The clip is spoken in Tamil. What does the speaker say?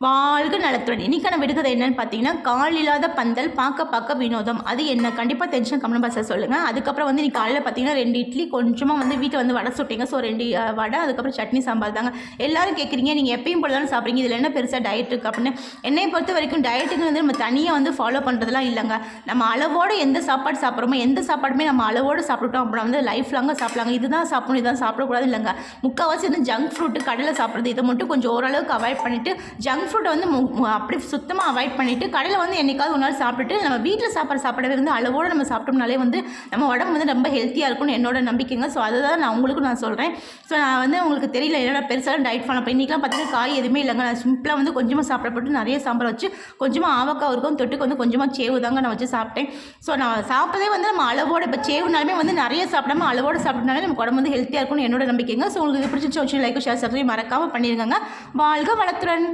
வாழ்க நலத்துடன். இன்னைக்கான விடுகதை என்னன்னு பார்த்தீங்கன்னா, கால் இல்லாத பந்தல் பார்க்க பார்க்க வினோதம். அது என்ன? கண்டிப்பாக தெரிஞ்சுனா கமெண்ட் பாக்ஸ்ல சொல்லுங்கள். அதுக்கப்புறம் வந்து இன்னைக்கு காலையில் பார்த்தீங்கன்னா 2 இட்லி கொஞ்சமாக வந்து வீட்டில் வந்து வடை சுட்டீங்க. ஸோ 2 வடை, அதுக்கப்புறம் சட்னி சாம்பார் தாங்க. எல்லாரும் கேட்குறீங்க, நீங்கள் எப்பயும் போல தானே சாப்பிட்றீங்க, இதில் என்ன பெருசாக டயட் இருக்குது அப்படின்னு. என்னையை பொறுத்த வரைக்கும் டயட்டுக்கு வந்து நம்ம தனியாக வந்து ஃபாலோ பண்ணுறதுலாம் இல்லைங்க. நம்ம அளவோடு எந்த சாப்பாடு சாப்பிட்றோமோ, எந்த சாப்பாடுமே நம்ம அளவோடு சாப்பிட்டுட்டோம் அப்படின்னா வந்து லைஃப் லாங்காக சாப்பிடலாங்க. இதுதான் சாப்பிடணும், இதுதான் சாப்பிடக்கூடாது இல்லைங்க. முக்கால்வாசி வந்து ஜங்க் ஃப்ரூட்டு, கடலை சாப்பிட்றது, இதை மட்டும் கொஞ்சம் ஓரளவுக்கு அவாய்ட் பண்ணிவிட்டு, ஜங்க் ஃப்ரூட்டை வந்து அப்படி சுத்தமாக அவாய்ட் பண்ணிவிட்டு, கடையில் வந்து என்றைக்காவது ஒரு நாள் சாப்பிட்டுட்டு நம்ம வீட்டில் சாப்பாடவே வந்து அளவோடு நம்ம சாப்பிட்டோம்னாலே வந்து நம்ம உடம்பு வந்து ரொம்ப ஹெல்த்தியாக இருக்கும்னு என்னோட நம்பிக்கைங்க. ஸோ அதை தான் நான் உங்களுக்கும் சொல்கிறேன். ஸோ நான் வந்து உங்களுக்கு தெரியல என்னோட பெருசாக டயட் ஃபாலோ பண்ணி இன்றைக்கெலாம் பார்த்தீங்கன்னா காய் எதுவுமே இல்லைங்க. நான் சிம்பிளாக வந்து கொஞ்சமாக சாப்பிடப்பட்டு நிறைய சாம்பார் வச்சு கொஞ்சமாக ஆவக்காய் இருக்கும், தொட்டுக்கு வந்து கொஞ்சமாக சேவு தாங்க நான் வச்சு சாப்பிட்டேன். ஸோ நான் சாப்பிட்டதே வந்து நம்ம அளவோடு, இப்போ சேவுனாலுமே வந்து நிறைய சாப்பிடாம அளவோடு சாப்பிட்டனாலே நமக்கு உடம்பு வந்து ஹெல்த்தியாக இருக்கும்னு என்னோட நம்பிக்கைங்க. ஸோ உங்களுக்கு இது பிடிச்சி லைக், ஷேர், சப்ஸ்கிரைப் மறக்காமல் பண்ணியிருக்காங்க. வாழ்க வளத்துடன்.